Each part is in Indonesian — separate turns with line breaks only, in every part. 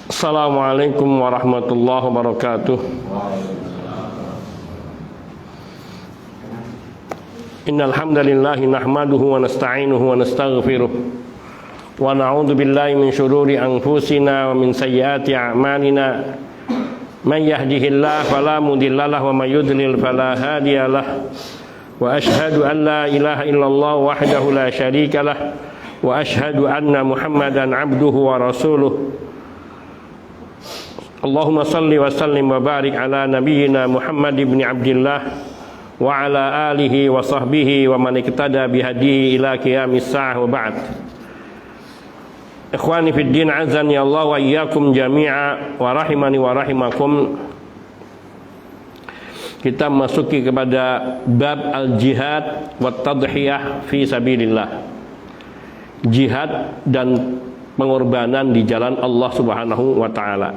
Assalamualaikum warahmatullahi wabarakatuh. Innal hamdalillah nahmaduhu wa nasta'inuhu wa nastaghfiruh wa na'udzu billahi min shururi anfusina wa min sayyiati a'malina. Man yahdihillahu fala mudhillalah wa may yudlil fala hadiyalah. Wa ashhadu an la ilaha illallah wahdahu la syarikalah wa ashhadu anna Muhammadan abduhu wa rasuluh. Allahumma salli wa sallim wa barik ala nabiyyina Muhammad ibn Abdillah wa ala alihi wa sahbihi wa man iktada bihadihi ila qiyamis sa'ah wa ba'd. Ikhwani fid din, azani Allah wa iyyakum jami'a wa rahimani wa rahimakum. Kita masuki kepada bab al-jihad wa tadhiyah fi sabilillah. Jihad dan pengorbanan di jalan Allah Subhanahu wa taala,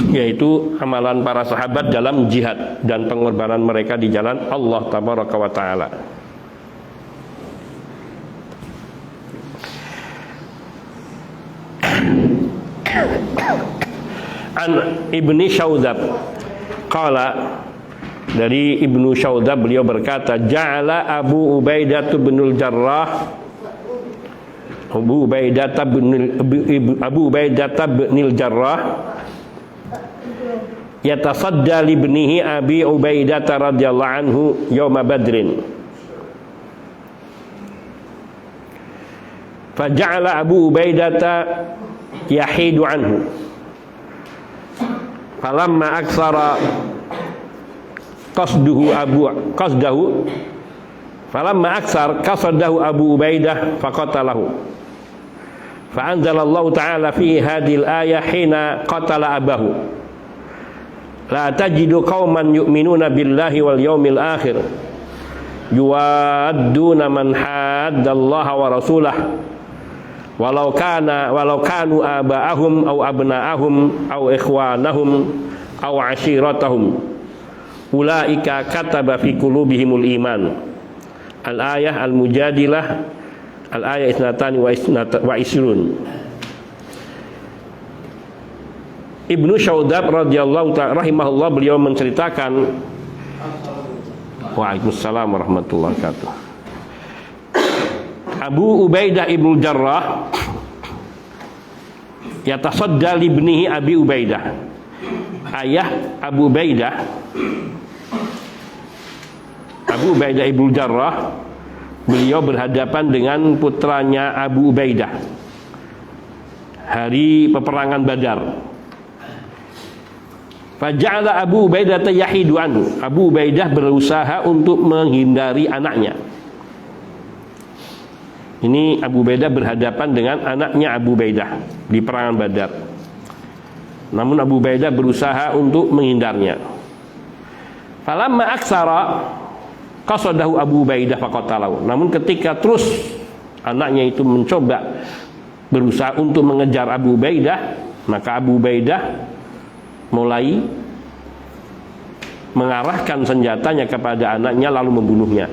yaitu amalan para sahabat dalam jihad dan pengorbanan mereka di jalan Allah Tabaraka wa Ta'ala. An Ibni Syaudab qala, dari Ibnu Syaudab beliau berkata, ja'ala Abu Ubaidah binul Jarrah Abu Ubaidah binil Jarrah yatasadda li ibnihi Abi Ubaidah radhiyallahu anhu yauma Badrin. Faja'ala Abu Ubaidah yahidu anhu. Falamma aksara qasdahu Abu Ubaidah faqatalahu. Fa'anzalallahu ta'ala fi hadhil ayah hina qatala abahu. La tajidu qauman yu'minuna billahi wal yawmil akhir yuwadduna man haddallaha wa rasulah walau kanu aba'ahum aw abna'ahum aw ikhwanahum aw ashiratahum ulaika kataba fi qulubihimul iman. Al-ayah al-mujadilah, al-ayah isnatani wa isrun. Ibnu Syaudab radhiyallahu ta'ala rahimahullah, beliau menceritakan, waalaikumsalam warahmatullahi wabarakatuh, Abu Ubaidah ibnu Jarrah yatasadda li ibnihi Abi Ubaidah. Ayah Abu Ubaidah ibnu Jarrah, beliau berhadapan dengan putranya Abu Ubaidah hari peperangan Badar. Faja'ala Abu Ubaidah yahidu anhu. Abu Ubaidah berusaha untuk menghindari anaknya. Ini Abu Ubaidah berhadapan dengan anaknya Abu Ubaidah di perangan Badar. Namun Abu Ubaidah berusaha untuk menghindarnya. Falamma aksara qasadahu Abu Ubaidah faqatalahu. Namun ketika terus anaknya itu mencoba berusaha untuk mengejar Abu Ubaidah, maka Abu Ubaidah mulai mengarahkan senjatanya kepada anaknya lalu membunuhnya.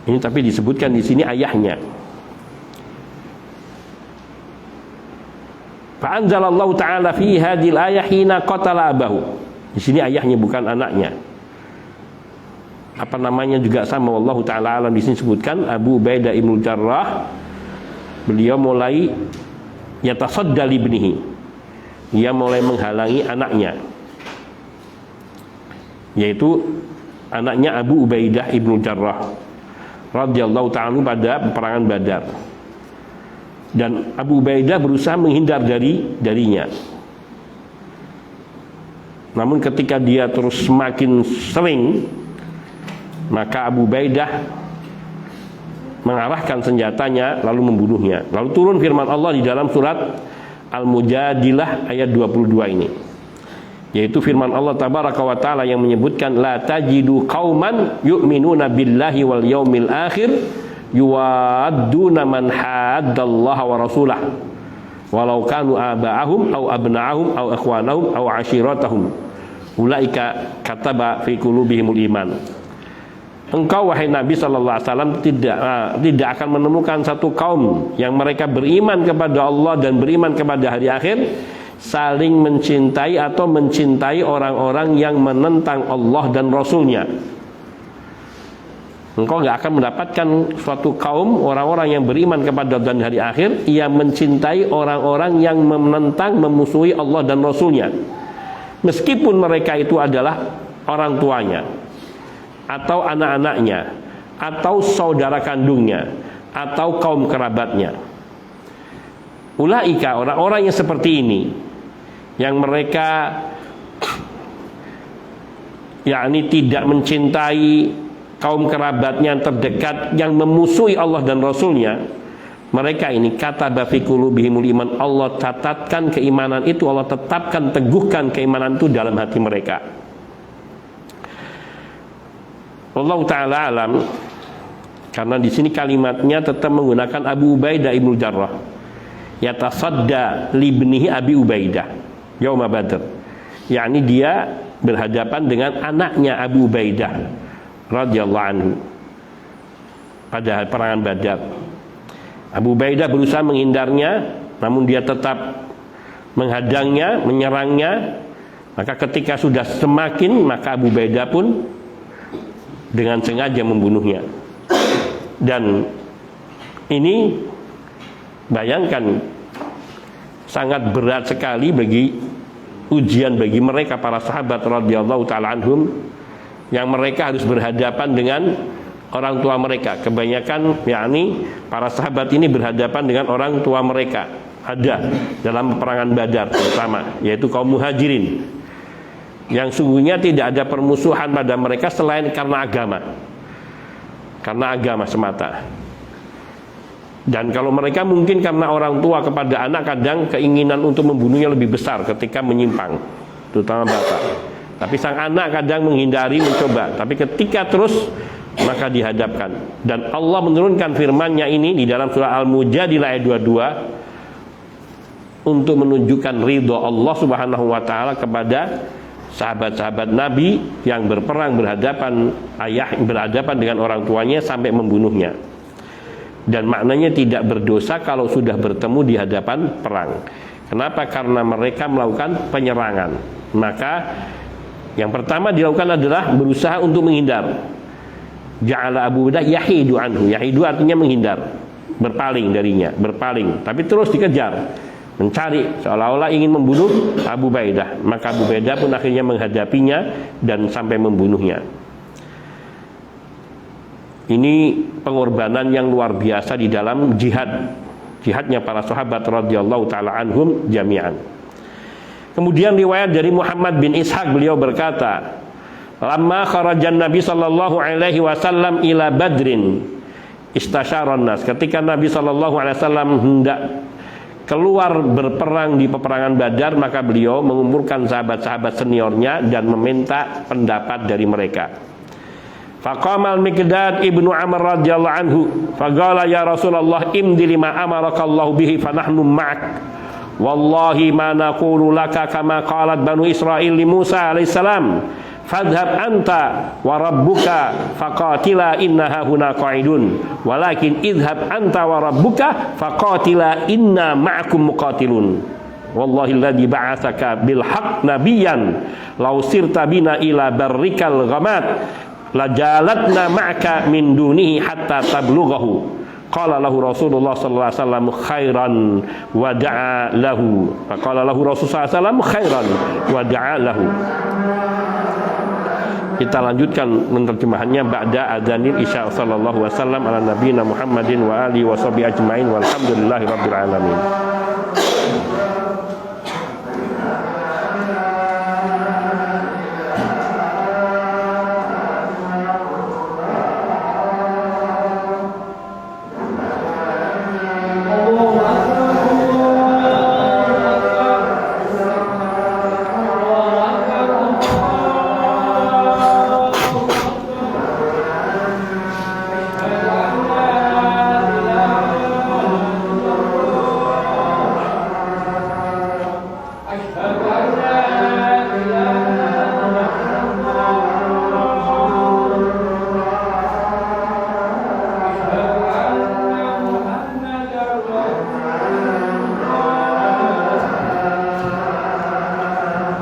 Ini tapi disebutkan di sini ayahnya. Fa anzalallahu ta'ala fi hadhil ayah hina qatala abahu. Di sini ayahnya, bukan anaknya. Apa namanya juga sama, wallahu ta'ala alam. Di sini disebutkan Abu Ubaidah ibnu Jarrah, beliau mulai yatasadda li ibnihi. Dia mulai menghalangi anaknya, yaitu anaknya Abu Ubaidah ibnu Jarrah radhiyallahu ta'ala pada peperangan Badar. Dan Abu Ubaidah berusaha menghindar darinya. Namun ketika dia terus semakin sering, maka Abu Ubaidah mengarahkan senjatanya lalu membunuhnya. Lalu turun firman Allah di dalam surat Al-Mujadilah ayat 22 ini, yaitu firman Allah Tabaraka wa Ta'ala yang menyebutkan, la tajidu qauman yu'minuna billahi wal yaumil akhir yuwadduna man haddallaha wa rasulah walau kanu aba'ahum aw abna'ahum aw ikhwanahum aw ashiratahum ulaika kataba fi qulubihimul iman. engkau wahai Nabi sallallahu alaihi wasallam tidak akan menemukan satu kaum yang mereka beriman kepada Allah dan beriman kepada hari akhir saling mencintai atau mencintai orang-orang yang menentang Allah dan Rasulnya. Engkau nggak akan mendapatkan suatu kaum orang-orang yang beriman kepada dan hari akhir yang mencintai orang-orang yang menentang, memusuhi Allah dan Rasulnya, meskipun mereka itu adalah orang tuanya atau anak-anaknya atau saudara kandungnya atau kaum kerabatnya. Ulaika, orang-orang yang seperti ini, yang mereka yakni tidak mencintai kaum kerabatnya yang terdekat, yang memusuhi Allah dan Rasulnya, mereka ini kataba fi qulubihimul iman, Allah catatkan keimanan itu, Allah tetapkan, teguhkan keimanan itu dalam hati mereka. Allah Ta'ala alam, karena di sini kalimatnya tetap menggunakan Abu Ubaidah ibnu Jarrah, yatasadda libnihi Abi Ubaidah yauma Badr, yakni dia berhadapan dengan anaknya Abu Ubaidah radhiyallahu anhu pada perangan Badar. Abu Ubaidah berusaha menghindarnya, namun dia tetap menghadangnya, menyerangnya. Maka ketika sudah semakin, maka Abu Ubaidah pun dengan sengaja membunuhnya. Dan ini bayangkan, sangat berat sekali bagi ujian bagi mereka para sahabat radhiyallahu taala anhum, yang mereka harus berhadapan dengan orang tua mereka. Kebanyakan yakni para sahabat ini berhadapan dengan orang tua mereka ada dalam peperangan Badar terutama, yaitu kaum Muhajirin, yang sungguhnya tidak ada permusuhan pada mereka selain karena agama semata. Dan kalau mereka mungkin karena orang tua kepada anak, kadang keinginan untuk membunuhnya lebih besar ketika menyimpang, terutama bapak. Tapi sang anak kadang menghindari, mencoba. Tapi ketika terus, maka dihadapkan. Dan Allah menurunkan firman-Nya ini di dalam surah Al-Mujadilah ayat 22 untuk menunjukkan ridho Allah Subhanahu wa taala kepada sahabat-sahabat Nabi yang berperang berhadapan dengan orang tuanya sampai membunuhnya. Dan maknanya tidak berdosa kalau sudah bertemu di hadapan perang. Kenapa? Karena mereka melakukan penyerangan. Maka yang pertama dilakukan adalah berusaha untuk menghindar. Ja'ala Abu Ubaidah yahidu anhu. Yahidu artinya menghindar, berpaling darinya, berpaling. Tapi terus dikejar, mencari, seolah-olah ingin membunuh Abu Ubaidah. Maka Abu Ubaidah pun akhirnya menghadapinya dan sampai membunuhnya. Ini pengorbanan yang luar biasa di dalam jihadnya para sahabat radhiyallahu taala anhum jami'an. Kemudian riwayat dari Muhammad bin Ishaq, beliau berkata, lamma kharajan Nabi sallallahu alaihi wasallam ila Badrin istasyaron nas. Ketika Nabi sallallahu alaihi wasallam hendak keluar berperang di peperangan Badar, maka beliau mengumpulkan sahabat-sahabat seniornya dan meminta pendapat dari mereka. Faqama al-Miqdad ibnu Amr radhiyallahu anhu faqala ya Rasulullah imdi lima amarakallahu bihi fanahnu ma'ak. Wallahi ma naqulu laka kama qalat Banu Israil li Musa alaihissalam, fadhhab anta wa rabbuka faqatila inna hahuna qa'idun walakin idhhab anta wa rabbuka faqatila inna ma'akum muqatilun. Wallahi alladhi ba'atsaka bil haqq nabiyyan law sirta bina ila barrikal ghamat lajalatna ma'aka min dunihi hatta tablughahu. Qala lahu Rasulullah sallallahu alaihi wasallam khairan wa da'a lahu. Qala lahu Rasulullah sallallahu alaihi wasallam khairan wa da'a lahu. Kita lanjutkan menerjemahannya ba'da adzanil isya sallallahu wasallam ala nabiyina Muhammadin wa alihi washabihi ajmain walhamdulillahi rabbil alamin.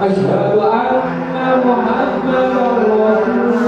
أشهد أن محمدا رسول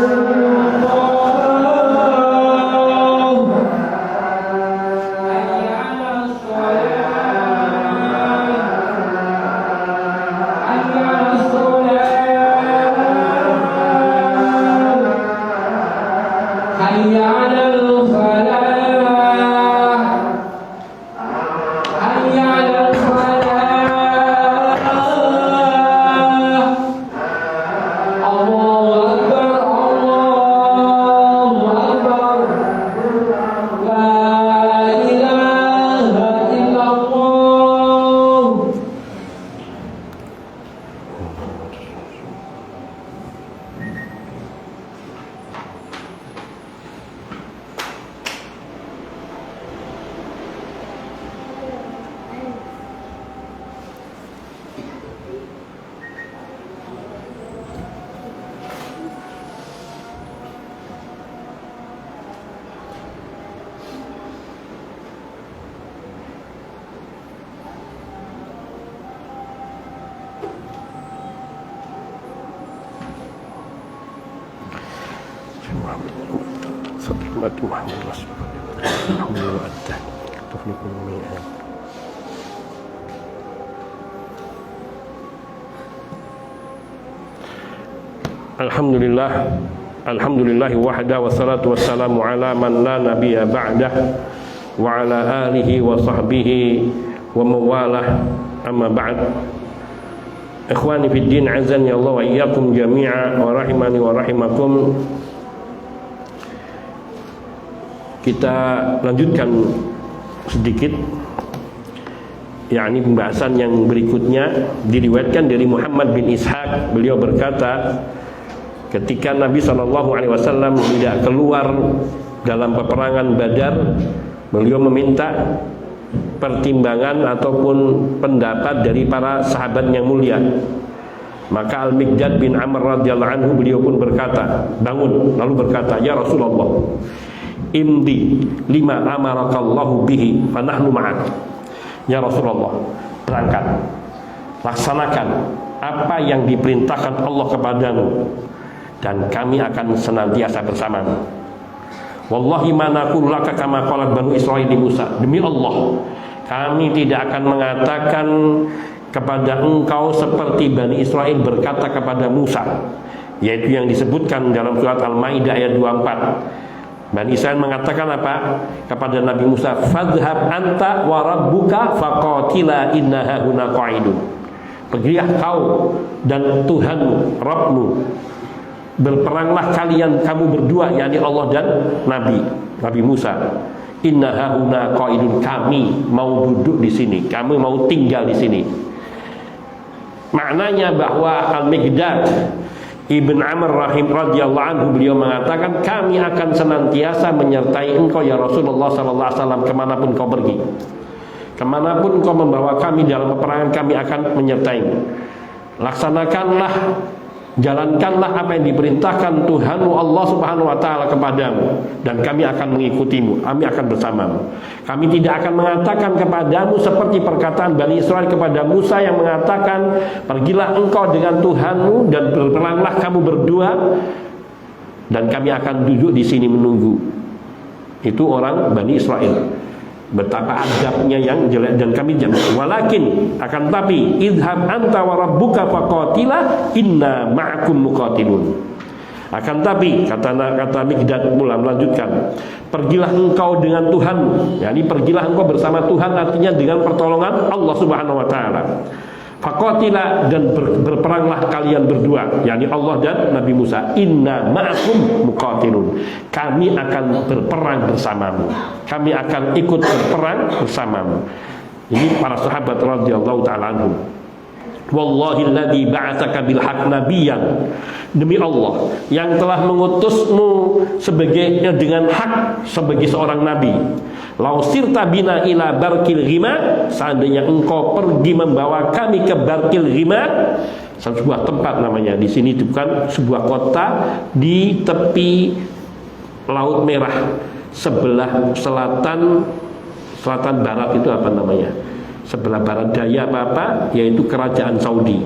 Alhamdulillah wahda wassalatu wassalamu ala man la nabiyya ba'dah wa ala alihi wa sahbihi wa mawalah, amma ba'd. Ikhwani fid din, azan ya Allah wa iyyakum jami'a wa rahimani wa rahimakum. Kita lanjutkan sedikit, yakni pembahasan yang berikutnya. Diriwayatkan dari Muhammad bin Ishaq, beliau berkata, ketika Nabi SAW tidak keluar dalam peperangan Badar, beliau meminta pertimbangan ataupun pendapat dari para sahabat yang mulia. Maka Al-Miqdad bin Amr radhiyallahu anhu, beliau pun berkata, bangun, lalu berkata, ya Rasulullah, imdi lima amarakallahu bihi fanahnu ma'ak. Ya Rasulullah, berangkat, laksanakan apa yang diperintahkan Allah kepadamu, dan kami akan senantiasa bersamamu. Wallahi ma naqulu laka kama qalat Banu Israil di Musa. Demi Allah, kami tidak akan mengatakan kepada engkau seperti Bani Israil berkata kepada Musa, yaitu yang disebutkan dalam surat Al-Maidah ayat 24. Bani Israil mengatakan apa kepada Nabi Musa? Fadhhab anta wa rabbuka faqatila inna hahuna qa'idun. Pergilah kau dan Tuhanmu, Rabbmu, berperanglah kalian, kamu berdua, yakni Allah dan Nabi Musa. Inna hauna qaidun, kami mau duduk di sini, kami mau tinggal di sini. Maknanya bahwa Al-Miqdad Ibn Amr radhiyallahu anhu, beliau mengatakan, kami akan senantiasa menyertai engkau ya Rasulullah sallallahu alaihi wasallam, kemanapun kau pergi, kemanapun kau membawa kami dalam peperangan, kami akan menyertaimu. Laksanakanlah, jalankanlah apa yang diperintahkan Tuhanmu Allah subhanahu wa ta'ala kepadamu, dan kami akan mengikutimu, kami akan bersamamu. Kami tidak akan mengatakan kepadamu seperti perkataan Bani Israil kepada Musa yang mengatakan, pergilah engkau dengan Tuhanmu dan berperanglah kamu berdua, dan kami akan duduk di sini menunggu. Itu orang Bani Israil, betapa adabnya yang jelek, dan kami jangan. Walakin, akan tapi, idhab anta wa rabbuka faqatila inna ma'akum muqatilun. Akan tapi, kata Miqdad pula melanjutkan, pergilah engkau dengan Tuhan, yakni pergilah engkau bersama Tuhan, artinya dengan pertolongan Allah subhanahu wa ta'ala. Faqatila, dan berperanglah kalian berdua, yakni Allah dan Nabi Musa. Inna ma'akum muqatilun, kami akan berperang bersamamu, kami akan ikut berperang bersamamu. Ini para sahabat radhiyallahu ta'ala anhum. Wallahi alladzi ba'atsaka bil haqq nabiyyan, demi Allah yang telah mengutusmu dengan hak sebagai seorang nabi. Lau sirta bina ila barkil ghima, seandainya engkau pergi membawa kami ke barkil ghima, sebuah tempat namanya di sini, bukan sebuah kota di tepi Laut Merah, sebelah selatan barat itu apa namanya? Sebelah barat daya apa, yaitu kerajaan Saudi.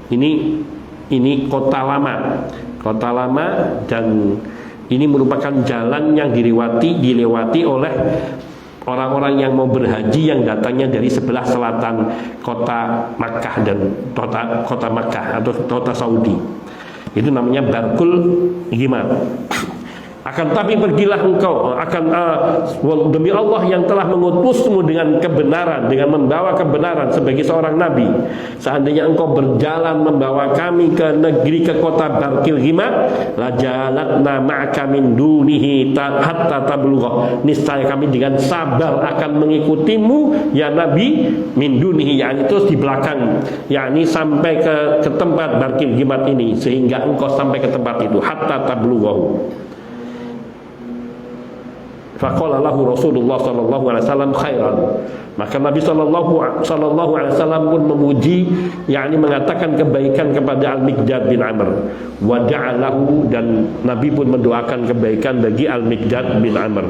Ini kota lama. Kota lama, dan ini merupakan jalan yang dilewati oleh orang-orang yang mau berhaji yang datangnya dari sebelah selatan kota Makkah dan kota Makkah atau kota Saudi. Itu namanya Barkul Ghimar. Akan tapi pergilah engkau demi Allah yang telah mengutusmu dengan kebenaran, dengan membawa kebenaran sebagai seorang nabi. Seandainya engkau berjalan membawa kami ke kota Barkil Ghimar, la jalatna ma'aka min dunihi hatta tablugha. Niscaya kami dengan sabar akan mengikutimu ya nabi, min dunihi, yakni terus di belakang, yakni sampai ke tempat Barkil Ghimar ini, sehingga engkau sampai ke tempat itu, hatta tablughahu. Faqala lahu Rasulullah sallallahu alaihi wasallam khairan. Maka Nabi sallallahu alaihi wasallam pun memuji, yakni mengatakan kebaikan kepada Al-Miqdad bin Amr. Wa ja'alahu, dan Nabi pun mendoakan kebaikan bagi Al-Miqdad bin Amr.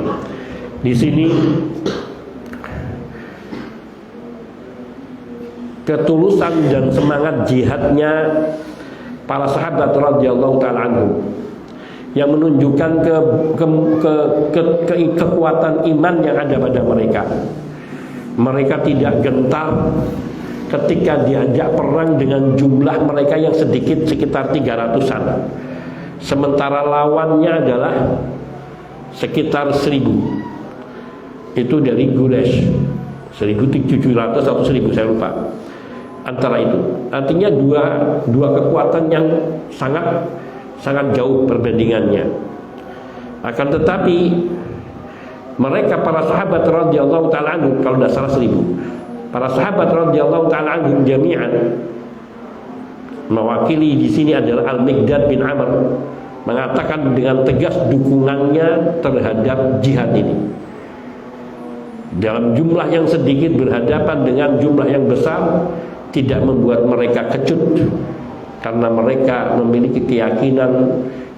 Di sini ketulusan dan semangat jihadnya para sahabat radhiyallahu taala anhum, yang menunjukkan kekuatan iman yang ada pada mereka. Mereka tidak gentar ketika diajak perang dengan jumlah mereka yang sedikit, sekitar 300-an. Sementara lawannya adalah sekitar 1000. Itu dari Quraisy, 1700 atau 1000, saya lupa. Antara itu, artinya dua kekuatan yang sangat jauh perbandingannya. Akan tetapi mereka para sahabat radhiyallahu taala anhum, kalau tidak salah 1000, para sahabat radhiyallahu taala anhum jami'an, mewakili di sini adalah Al-Miqdad bin Amr, mengatakan dengan tegas dukungannya terhadap jihad ini. Dalam jumlah yang sedikit berhadapan dengan jumlah yang besar tidak membuat mereka kecut, karena mereka memiliki keyakinan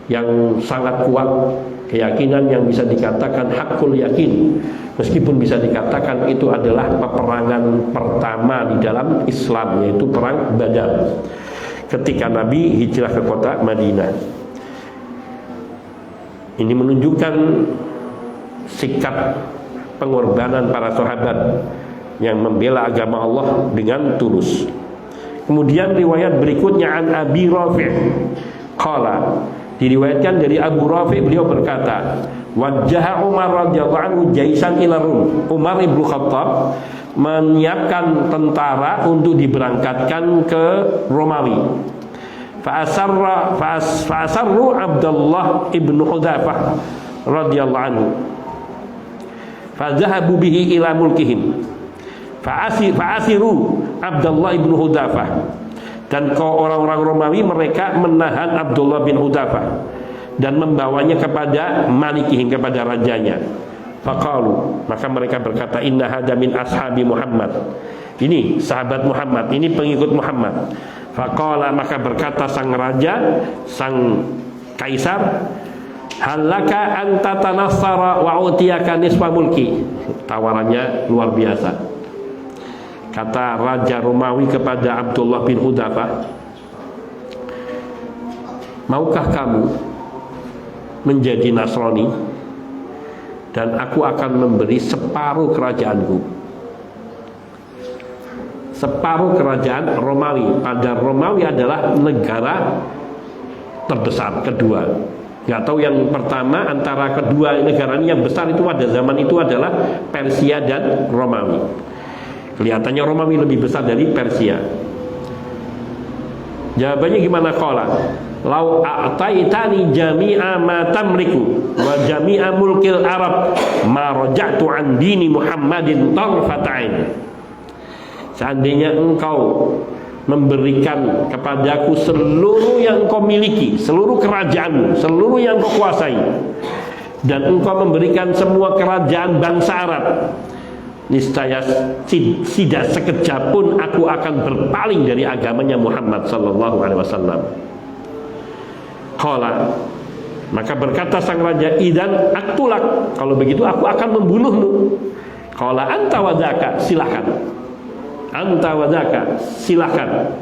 yang sangat kuat, keyakinan yang bisa dikatakan hakul yakin, meskipun bisa dikatakan itu adalah peperangan pertama di dalam Islam, yaitu perang Badar ketika Nabi hijrah ke kota Madinah. Ini menunjukkan sikap pengorbanan para sahabat yang membela agama Allah dengan tulus. Kemudian riwayat berikutnya an Abi Rafi' qala, diriwayatkan dari Abu Rafi', beliau berkata, wajjaha Umar radhiyallahu anhu jaisan ila Rum. Umar ibnu Khattab menyiapkan tentara untuk diberangkatkan ke Romawi. Fa'asarru Abdullah ibnu Hudzafah radhiyallahu anhu, fadhahabu bihi ila mulkihim. Fa'asiru Abdullah bin Hudzafah, dan orang-orang Romawi mereka menahan Abdullah bin Hudzafah dan membawanya kepada malikihim, kepada rajanya. Faqalu, maka mereka berkata, inna hada min ashabi Muhammad, ini sahabat Muhammad, ini pengikut Muhammad. Faqala, maka berkata sang raja, sang kaisar, halaka anta tanassara wa utiyaka nisfa mulki. Tawarannya luar biasa. Kata Raja Romawi kepada Abdullah bin Hudzafah, maukah kamu menjadi Nasrani dan aku akan memberi separuh kerajaanku, separuh kerajaan Romawi. Pada Romawi adalah negara terbesar kedua. Nggak tahu yang pertama, antara kedua negara ini yang besar itu pada zaman itu adalah Persia dan Romawi. Kelihatannya Romawi lebih besar dari Persia. Jawabannya gimana? Qala, lau a'taitani jami'a ma tamliku wa jami'a mulkil Arab ma raja'tu an dini Muhammadin tarfata'in. Seandainya engkau memberikan kepadaku seluruh yang kau miliki, seluruh kerajaanmu, seluruh yang kau kuasai, dan engkau memberikan semua kerajaan bangsa Arab, niscaya tidak sekejap pun aku akan berpaling dari agamanya Muhammad sallallahu alaihi wasallam. Qala, maka berkata sang raja, idan aktulak, kalau begitu aku akan membunuhmu. Qala anta wadaka, silakan. Anta wadaka, silakan.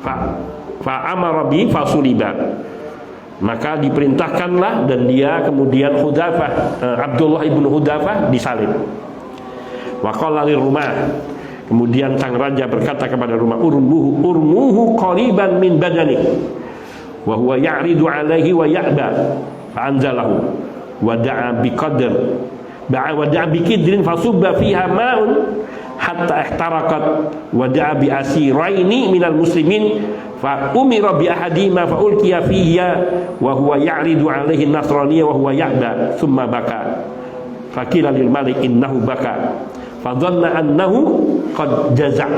fa amara bi fasuliba, maka diperintahkanlah dan dia kemudian Abdullah ibnu Hudzafah disalib. Wa qala lirumah, kemudian sang raja berkata kepada rumah, urmuhu qariban min badani wa huwa ya'ridu alaihi wa ya'ba, fa anzalahu wa da'a biqidrin fasubba fiha ma'un hatta ihtaraqat wa da'a bi asiraini minal muslimin fa umira bi ahadima fa ulqiya fiha wa huwa ya'ridu alaihi nasraniyya wa huwa ya'ba thumma baka fa qila lil malik innahu baka fa dhanna annahu qad jaza'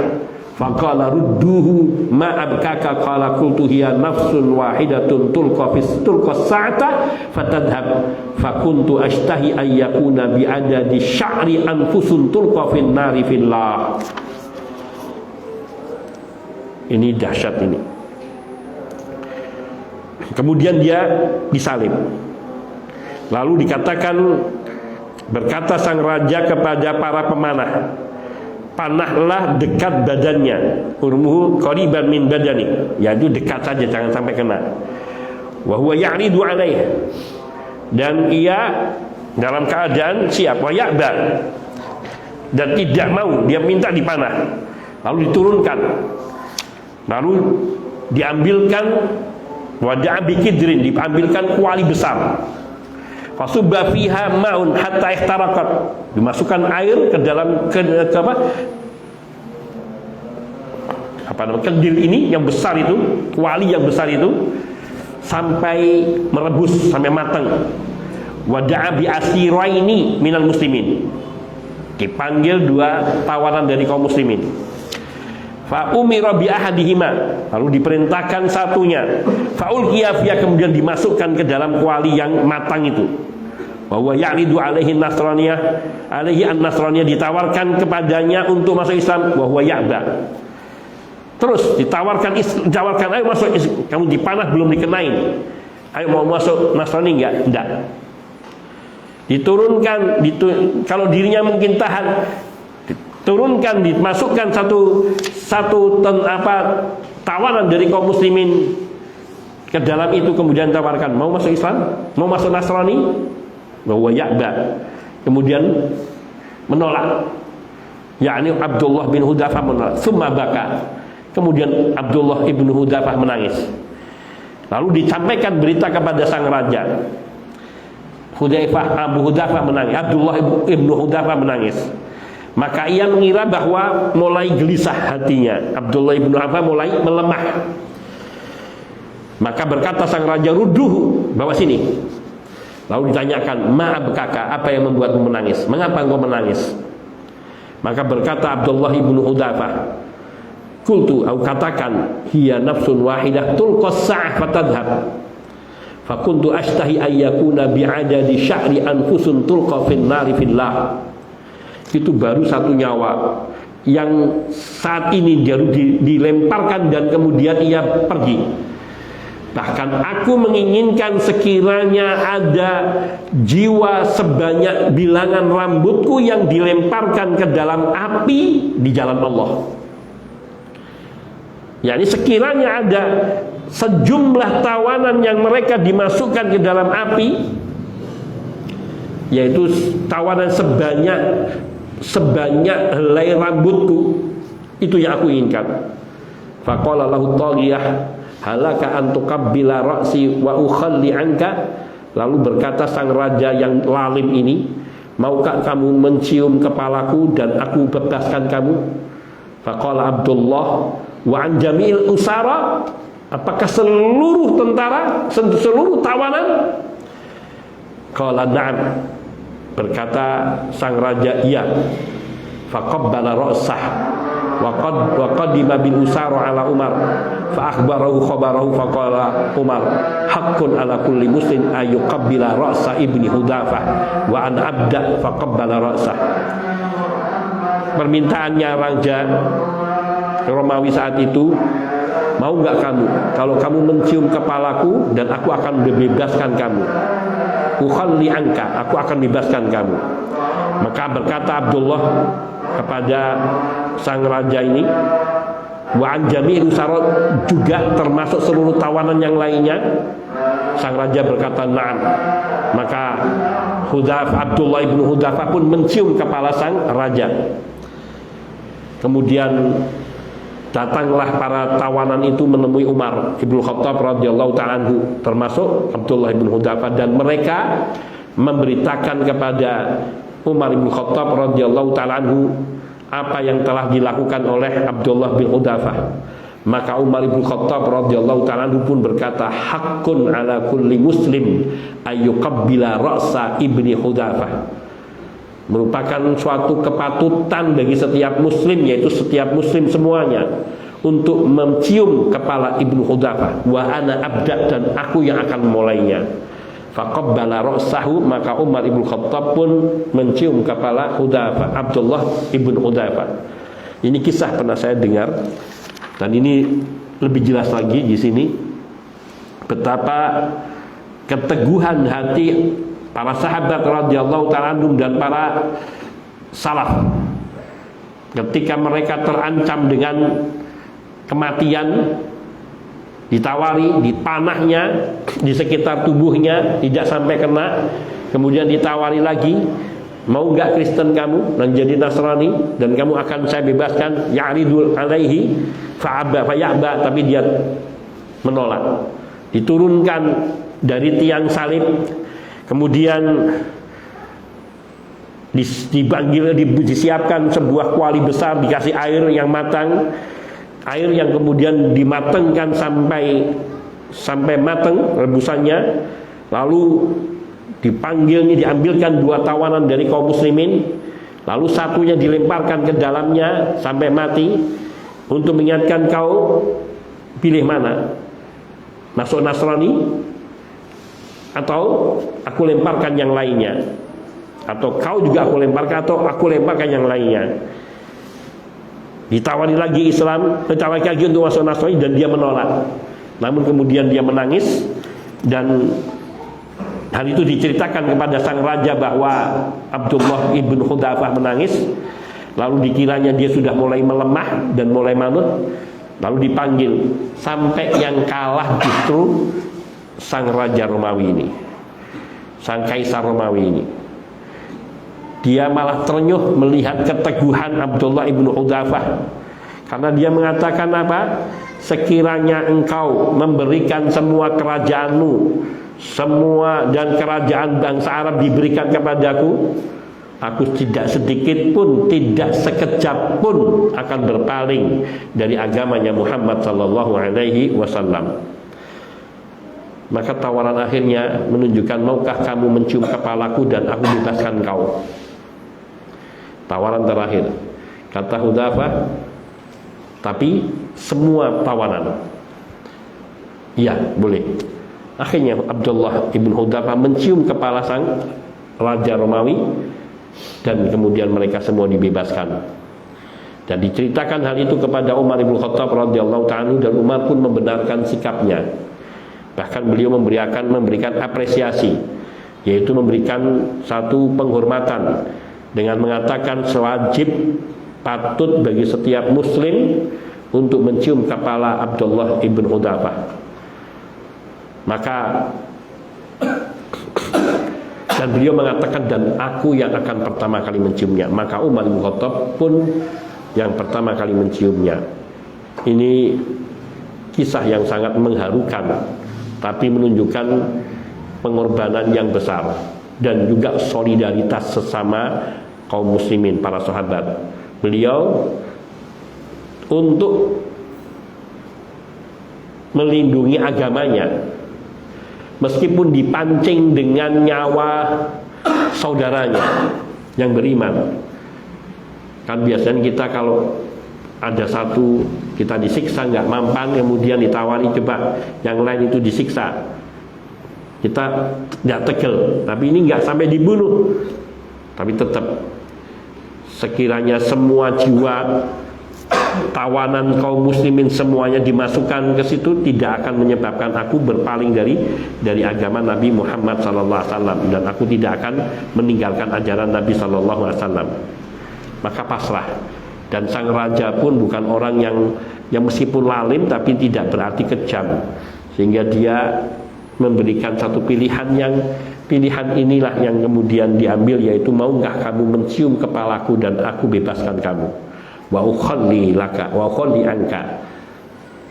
fa qala rudduhu ma abkaka qala qultu hiya nafsun wahidatun tulqa sa'ata fatadhhab fa kuntu ashtahi an yakuna bi adadi sya'ri anfusun tulqa fin nari fillah. Ini dahsyat ini. Kemudian dia disalib. Lalu dikatakan, berkata sang raja kepada para pemanah, panahlah dekat badannya, urmuhu qariban min badani, yaitu dekat saja, jangan sampai kena. Wa huwa ya'ridu alaih, dan ia dalam keadaan siap, wa ya'ba, dan tidak mau, dia minta dipanah. Lalu diturunkan, lalu diambilkan wada'a bikidrin, diambilkan kuali besar, fasubba fiha ma'un hatta ihtaraqat, dimasukkan air ke dalam kedil ini yang besar itu, kuali yang besar itu, sampai merebus, sampai matang. Wada'a bi asiraini minal muslimin, dipanggil dua tawanan dari kaum muslimin. Fa umira bi ahadihima, lalu diperintahkan satunya, fa ulqiya fiha, kemudian dimasukkan ke dalam kuali yang matang itu. Wa huwa ya'ridu alaihi nasraniyah, alaihi an-nasraniyah, ditawarkan kepadanya untuk masuk Islam, wa huwa ya'ba. Terus ditawarkan ayo masuk, kamu dipanah belum dikenain, ayo mau masuk Nasrani enggak? Diturunkan, kalau dirinya mungkin tahan, turunkan, dimasukkan satu tawanan dari kaum muslimin ke dalam itu, kemudian tawarkan, mau masuk Islam, mau masuk Nasrani, bahwa ya'ba, kemudian menolak, yakni Abdullah bin Hudzafah menolak, summa baka, kemudian Abdullah ibnu Hudzafah menangis. Lalu disampaikan berita kepada sang raja, Abu Hudzafah menangis, Abdullah ibnu Hudzafah menangis. Maka ia mengira bahwa mulai gelisah hatinya, Abdullah ibnu Hudzafah mulai melemah. Maka berkata sang raja, rudduhu, bawa sini. Lalu ditanyakan, ma'abkaka, apa yang membuatmu menangis? Mengapa engkau menangis? Maka berkata Abdullah ibnu Hudzafah, qultu, aku katakan, hiya nafsun wahidah tulqas sa'ah fatadhhab, fa kuntu ashtahi an yakuna bi'adadi sya'ri anfusun tulqa fin nari fillah. Itu baru satu nyawa yang saat ini dia dilemparkan dan kemudian ia pergi. Bahkan aku menginginkan sekiranya ada jiwa sebanyak bilangan rambutku yang dilemparkan ke dalam api di jalan Allah. yakni sekiranya ada sejumlah tawanan yang mereka dimasukkan ke dalam api, yaitu tawanan sebanyak helai rambutku, itu yang aku inginkan. Faqala lahu taghiyah halaka an tuqabbila ra'si wa ukhalli anka. Lalu berkata sang raja yang lalim ini, maukah kamu mencium kepalaku dan aku bebaskan kamu? Faqala Abdullah wa an jami'il usara, apakah seluruh tentara, seluruh tawanan? Qala na'am, berkata sang raja iya. Faqabbala ra'sah wa qadima bil usara ala Umar fa akhbarahu khabarahu faqala Umar haqqun ala kulli muslim ayuqabbila ra'sa ibni Hudzafah wa an abda faqabbala ra'sah. Permintaannya raja Romawi saat itu, mau enggak kamu kalau kamu mencium kepalaku dan aku akan membebaskan kamu, ukhalli anka, aku akan bebaskan kamu. Maka berkata Abdullah kepada sang raja ini, wa an jami'il usarat, juga termasuk seluruh tawanan yang lainnya. Sang raja berkata na'am. Maka Abdullah ibn Hudzafah pun mencium kepala sang raja. Kemudian datanglah para tawanan itu menemui Umar ibn Khattab radhiyallahu ta'ala anhu, termasuk Abdullah ibn Hudzafah, dan mereka memberitakan kepada Umar ibn Khattab radhiyallahu ta'ala anhu apa yang telah dilakukan oleh Abdullah bin Hudzafah. Maka Umar ibn Khattab radhiyallahu ta'ala anhu pun berkata, haqqun ala kulli muslim ayyuqabbila ra'sa ibni Hudzafah. Merupakan suatu kepatutan bagi setiap muslim, yaitu setiap muslim semuanya, untuk mencium kepala ibnu Hudzafah. Wa ana abda, dan aku yang akan memulainya. Faqabbala ra'sahu, maka Umar ibn Khattab pun mencium kepala Hudzafah, Abdullah ibn Hudzafah. Ini kisah pernah saya dengar, dan ini lebih jelas lagi di sini betapa keteguhan hati para sahabat radhiyallahu ta'ala anhum dan para salaf ketika mereka terancam dengan kematian, ditawari, dipanahnya di sekitar tubuhnya tidak sampai kena, kemudian ditawari lagi, mau nggak Kristen kamu dan jadi Nasrani dan kamu akan saya bebaskan, ya'ridul alaihi fa'aba fa'ya'ba, tapi dia menolak. Diturunkan dari tiang salib, kemudian disiapkan sebuah kuali besar, dikasih air yang matang, air yang kemudian dimatangkan sampai matang rebusannya, lalu diambilkan 2 tawanan dari kaum muslimin, lalu satunya dilemparkan ke dalamnya sampai mati, untuk mengingatkan kau pilih mana, masuk Nasrani atau aku lemparkan yang lainnya, atau kau juga aku lemparkan, atau aku lemparkan yang lainnya. Ditawari lagi Islam, ditawari lagi untuk masuk Nasrani, dan dia menolak. Namun kemudian dia menangis, dan hal itu diceritakan kepada sang raja bahwa Abdullah ibn Hudzafah menangis. Lalu dikiranya dia sudah mulai melemah dan mulai manut, lalu dipanggil. Sampai yang kalah justru sang raja Romawi ini, sang kaisar Romawi ini. Dia malah terenyuh melihat keteguhan Abdullah ibn Hudzafah, karena dia mengatakan apa? Sekiranya engkau memberikan semua kerajaanmu, semua dan kerajaan bangsa Arab diberikan kepadaku, aku tidak sedikit pun, tidak sekejap pun akan berpaling dari agamanya Muhammad sallallahu alaihi wasallam. Maka tawaran akhirnya menunjukkan, maukah kamu mencium kepalaku dan aku bebaskan kau? Tawaran terakhir, kata Hudzafah, tapi semua tawanan, iya boleh. Akhirnya Abdullah ibn Hudzafah mencium kepala sang raja Romawi, dan kemudian mereka semua dibebaskan. Dan diceritakan hal itu kepada Umar ibn Khattab radhiyallahu ta'ala, dan Umar pun membenarkan sikapnya. Bahkan beliau memberikan apresiasi, yaitu memberikan satu penghormatan dengan mengatakan sewajib patut bagi setiap muslim untuk mencium kepala Abdullah ibn Hudzafah. Maka dan beliau mengatakan, dan aku yang akan pertama kali menciumnya. Maka Umar bin Khattab pun yang pertama kali menciumnya. Ini kisah yang sangat mengharukan, tapi menunjukkan pengorbanan yang besar dan juga solidaritas sesama kaum muslimin, para sahabat. Beliau untuk melindungi agamanya, meskipun dipancing dengan nyawa saudaranya yang beriman. Kan biasanya kita kalau ada satu kita disiksa nggak mampan, kemudian ditawari coba yang lain itu disiksa, kita nggak tegel. Tapi ini nggak sampai dibunuh, tapi tetap sekiranya semua jiwa tawanan kaum muslimin semuanya dimasukkan ke situ, tidak akan menyebabkan aku berpaling dari agama Nabi Muhammad SAW, dan aku tidak akan meninggalkan ajaran Nabi SAW. Maka pasrah. Dan sang raja pun bukan orang yang meskipun lalim tapi tidak berarti kejam, sehingga dia memberikan satu pilihan inilah yang kemudian diambil, yaitu maukah kamu mencium kepalaku dan aku bebaskan kamu, wa ukhalli laka wa ukhalli anka.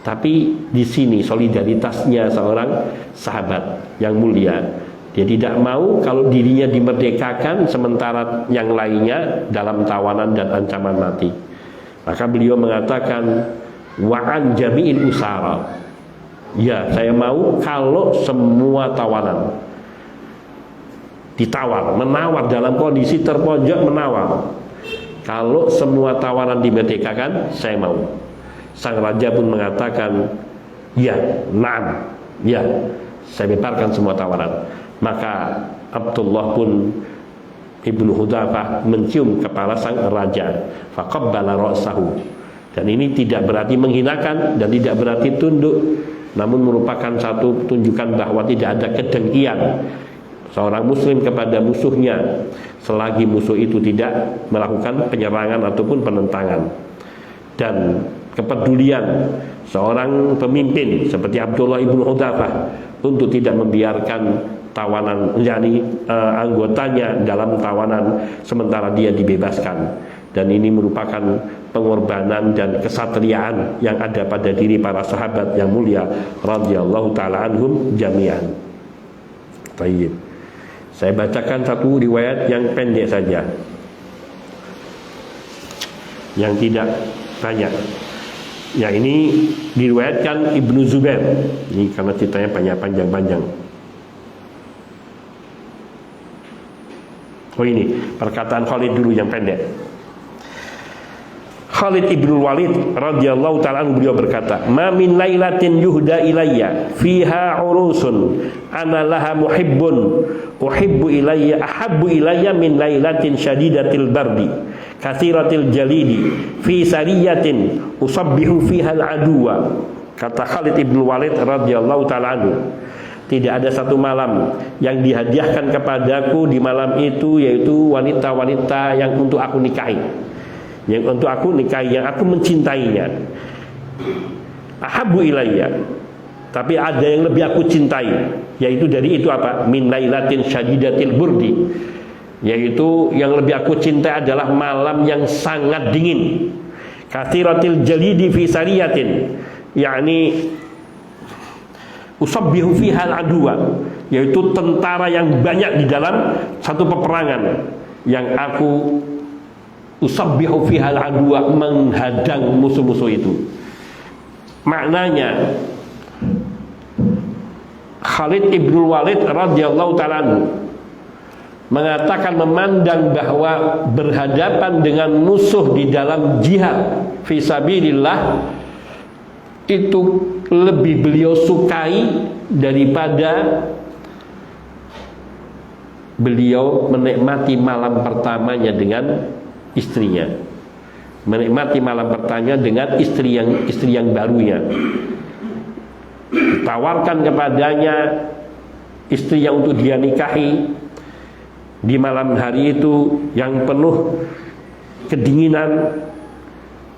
Tapi di sini solidaritasnya seorang sahabat yang mulia. Dia tidak mau kalau dirinya dimerdekakan sementara yang lainnya dalam tawanan dan ancaman mati. Maka beliau mengatakan wa'an jami'il usara. Ya, saya mau kalau semua tawanan ditawar, menawar dalam kondisi terpojok menawar. Kalau semua tawanan dimerdekakan, saya mau. Sang raja pun mengatakan, ya, na'am, ya, saya bebaskan semua tawanan. Maka Abdullah pun Ibnu Hudzafah mencium kepala sang raja, faqabbala ra'sahu. Dan ini tidak berarti menghinakan dan tidak berarti tunduk, namun merupakan satu tunjukan bahwa tidak ada kedengkian seorang muslim kepada musuhnya selagi musuh itu tidak melakukan penyerangan ataupun penentangan. Dan kepedulian seorang pemimpin seperti Abdullah Ibnu Hudzafah untuk tidak membiarkan tawanan, yakni anggotanya dalam tawanan sementara dia dibebaskan. Dan ini merupakan pengorbanan dan kesatriaan yang ada pada diri para sahabat yang mulia radhiyallahu taala anhum jami'an. Baik. Saya bacakan satu riwayat yang pendek saja, yang tidak banyak. Ya, ini diriwayatkan Ibnu Zubair. Ini karena ceritanya banyak panjang-panjang. Oh, ini perkataan Khalid dulu yang pendek. Khalid ibnu Walid radhiyallahu ta'ala anhu, beliau berkata, "Ma min lailatin yuhda ilayya fiha urusun ana laha muhibbun uhibbu ilayya ahabbu ilayya min lailatin syadidatil bardi katsiratil jalidi fi sariyatin usabbihu fiha al-aduwa." Kata Khalid ibnu Walid radhiyallahu ta'ala anhu, tidak ada satu malam yang dihadiahkan kepadaku di malam itu, yaitu wanita-wanita yang untuk aku nikahi, yang untuk aku nikahi, yang aku mencintainya. Ahabbu ilayya, tapi ada yang lebih aku cintai, yaitu dari itu apa? Min lailatin syadidatil burdi, yaitu yang lebih aku cintai adalah malam yang sangat dingin. Katsiratil jalidi fi sariyatin, yakni usabbihu fiha al-aduwa, yaitu tentara yang banyak di dalam satu peperangan, yang aku usabbihu fiha al-aduwa, menghadang musuh-musuh itu. Maknanya Khalid ibnu Walid radhiyallahu ta'ala anhu mengatakan, memandang bahwa berhadapan dengan musuh di dalam jihad fisabilillah itu lebih beliau sukai daripada beliau menikmati malam pertamanya dengan istrinya, menikmati malam pertamanya dengan istri yang barunya. Ditawarkan kepadanya istri yang untuk dia nikahi di malam hari itu yang penuh kedinginan,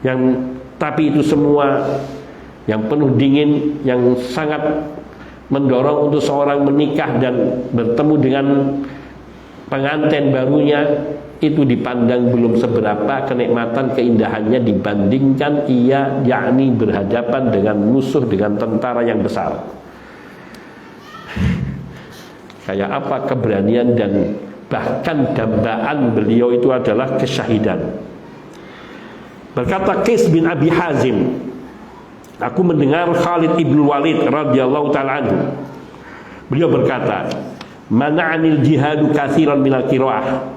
yang tapi itu semua yang penuh dingin, yang sangat mendorong untuk seorang menikah dan bertemu dengan pengantin barunya, itu dipandang belum seberapa kenikmatan keindahannya dibandingkan ia yakni berhadapan dengan musuh, dengan tentara yang besar. Kayak apa keberanian dan bahkan dambaan beliau itu adalah kesyahidan. Berkata Qais bin Abi Hazim, aku mendengar Khalid ibnu Walid radhiyallahu ta'ala anhu, beliau berkata, mana'anil jihadu katsiran minal qiraah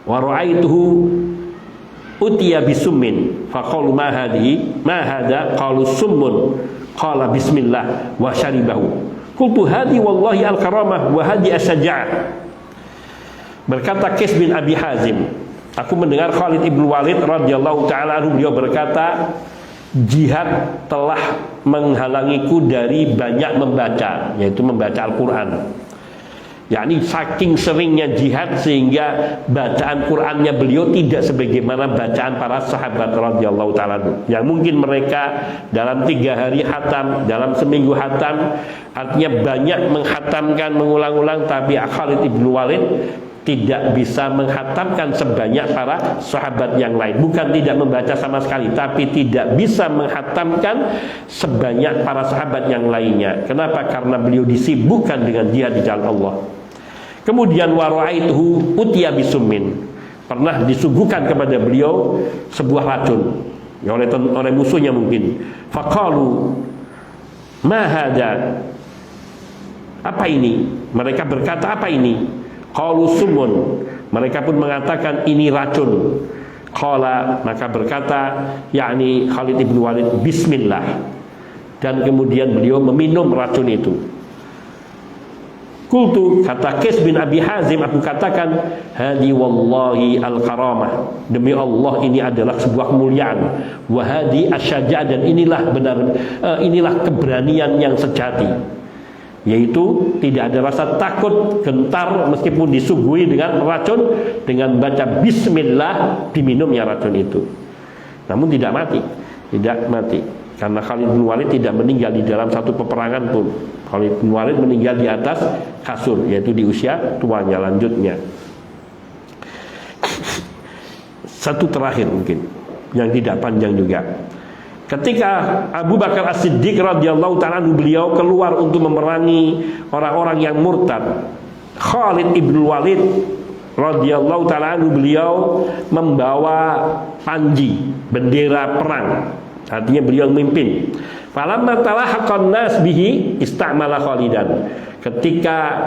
wa ra'aituhu utiya bisummin faqalu ma hadhihi ma hadha qalu summun qala bismillah wa syaribahu qultu hadhi wallahi al-karamah wa hadhi as-saja'ah. Berkata Qais bin Abi Hazim, aku mendengar Khalid ibnu Walid radhiyallahu ta'ala anhu, beliau berkata, jihad telah menghalangiku dari banyak membaca, yaitu membaca Al-Quran. yakni saking seringnya jihad sehingga bacaan Qur'annya beliau tidak sebagaimana bacaan para sahabat radhiyallahu ta'ala, yang mungkin mereka dalam 3 hari khatam, dalam seminggu khatam, artinya banyak menghatamkan, mengulang-ulang. Tapi Khalid ibn Walid tidak bisa menghatamkan sebanyak para sahabat yang lain. Bukan tidak membaca sama sekali, tapi tidak bisa menghatamkan sebanyak para sahabat yang lainnya. Kenapa? Karena beliau disibukkan dengan jihad di jalan Allah. Kemudian wara'aituhu utiya bisummin, pernah disuguhkan kepada beliau sebuah racun ya, oleh musuhnya mungkin. Faqalu ma hada, apa ini? Mereka berkata, apa ini? Qalu sumun, mereka pun mengatakan ini racun. Qala, maka berkata yakni Khalid ibn Walid, bismillah, dan kemudian beliau meminum racun itu. Qultu, kata Qais bin Abi Hazim, aku katakan, hadi wallahi al-karamah, demi Allah ini adalah sebuah kemuliaan. Wa hadi asyaja', dan inilah benar, inilah keberanian yang sejati, yaitu tidak ada rasa takut, gentar meskipun disuguhi dengan racun. Dengan baca bismillah diminumnya racun itu, namun tidak mati, karena Khalid bin Walid tidak meninggal di dalam satu peperangan pun. Khalid bin Walid meninggal di atas kasur, yaitu di usia tuanya. Lanjutnya satu terakhir mungkin yang tidak panjang juga. Ketika Abu Bakar As-Siddiq radhiyallahu ta'ala beliau keluar untuk memerangi orang-orang yang murtad, Khalid ibn Walid radhiyallahu ta'ala beliau membawa panji, bendera perang, artinya beliau memimpin. Falamma talahaqan nas bihi istamala Khalidan, ketika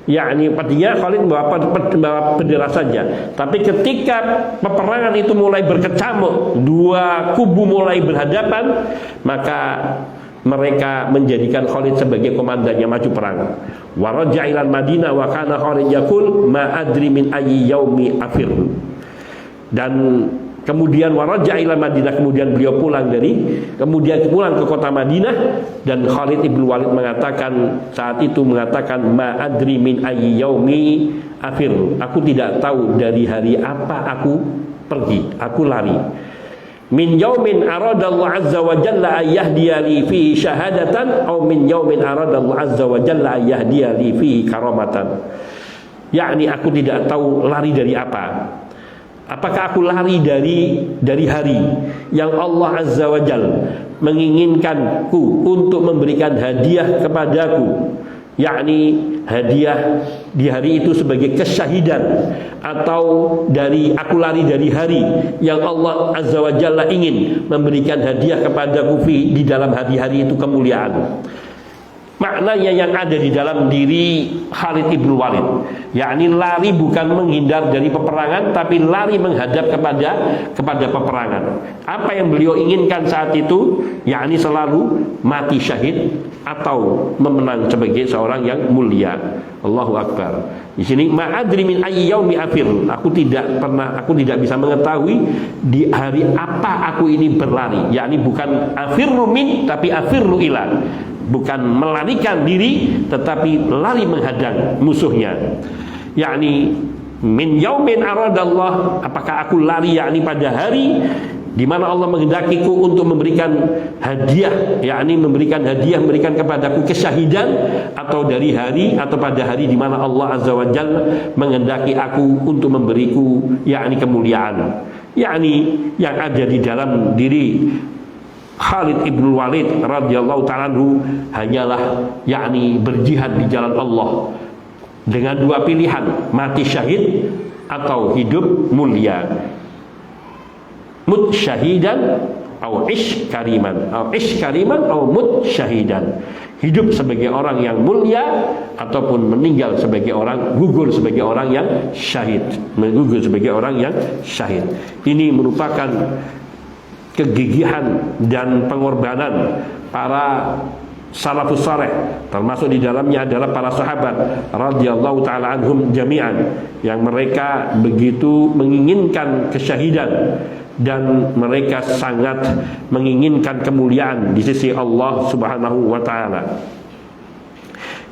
yakni artinya Khalid membawa bendera saja, tapi ketika peperangan itu mulai berkecamuk, dua kubu mulai berhadapan, maka mereka menjadikan Khalid sebagai komandannya maju perang. Wa raja'a ilal Madinah wa kana Khalid yaqul ma adri min ayyi yaumi afir. Dan kemudian waraja ila Madinah, kemudian beliau pulang ke kota Madinah, dan Khalid ibn Walid mengatakan saat itu ma adri min ayyi yaumi afir, aku tidak tahu dari hari apa aku pergi, aku lari. Min yaumin aradallahu azza wa jalla ayyahdiya li fi syahadatan, atau min yaumin aradallahu azza wa jalla ayyahdiya li fi karamatan, yakni aku tidak tahu lari dari apa. Apakah aku lari dari hari yang Allah Azza wa Jalla menginginkanku untuk memberikan hadiah kepadaku, yakni hadiah di hari itu sebagai kesyahidan, atau dari aku lari dari hari yang Allah Azza wa Jalla ingin memberikan hadiah kepadaku di dalam hari-hari itu kemuliaan. Maknanya yang ada di dalam diri Khalid ibn Walid, yakni lari bukan menghindar dari peperangan, tapi lari menghadap kepada peperangan. Apa yang beliau inginkan saat itu, yakni selalu mati syahid atau memenang sebagai seorang yang mulia. Allahu Akbar. Di sini ma'adri min ayyi yaumi afir, aku tidak bisa mengetahui di hari apa aku ini berlari, yakni bukan afirru min, tapi afirru ila, bukan melarikan diri, tetapi lari menghadang musuhnya. Yakni min yaumin aradallah, apakah aku lari yakni pada hari di mana Allah menghendakiku untuk memberikan hadiah, yakni memberikan kepadaku kesyahidan, atau dari hari atau pada hari di mana Allah Azza wa Jalla menghendaki aku untuk memberiku yakni kemuliaan. Yakni yang ada di dalam diri Khalid ibn Walid radhiyallahu ta'ala hanyalah yakni berjihad di jalan Allah dengan dua pilihan, mati syahid atau hidup mulia. Mut syahidan atau ish kariman, atau mut syahidan, hidup sebagai orang yang mulia ataupun meninggal sebagai orang, gugur sebagai orang yang syahid, Ini merupakan kegigihan dan pengorbanan para salafus saleh, termasuk di dalamnya adalah para sahabat radhiyallahu taala anhum jami'an, yang mereka begitu menginginkan kesyahidan dan mereka sangat menginginkan kemuliaan di sisi Allah Subhanahu wa taala.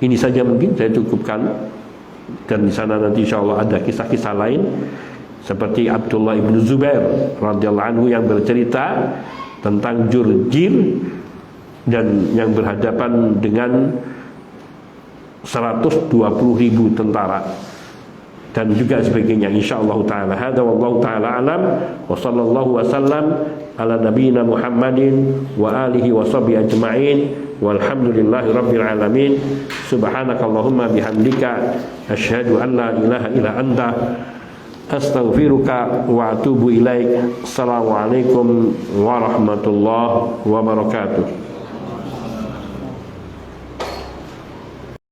Ini saja mungkin saya cukupkan. Dan di sana nanti insyaallah ada kisah-kisah lain seperti Abdullah ibn Zubair radhiyallahu anhu yang bercerita tentang Jurjir dan yang berhadapan dengan 120.000 tentara dan juga sebagainya insyaallah taala. Hadza wallahu taala alam wa sallallahu wasallam ala nabiyyina Muhammadin wa alihi wa sahbihi ajma'in walhamdulillahi rabbil alamin. Subhanakallahumma bihamdika asyhadu an la ilaha illa anta astaghfiruka wa atubu ilaik. Assalamualaikum warahmatullahi wabarakatuh.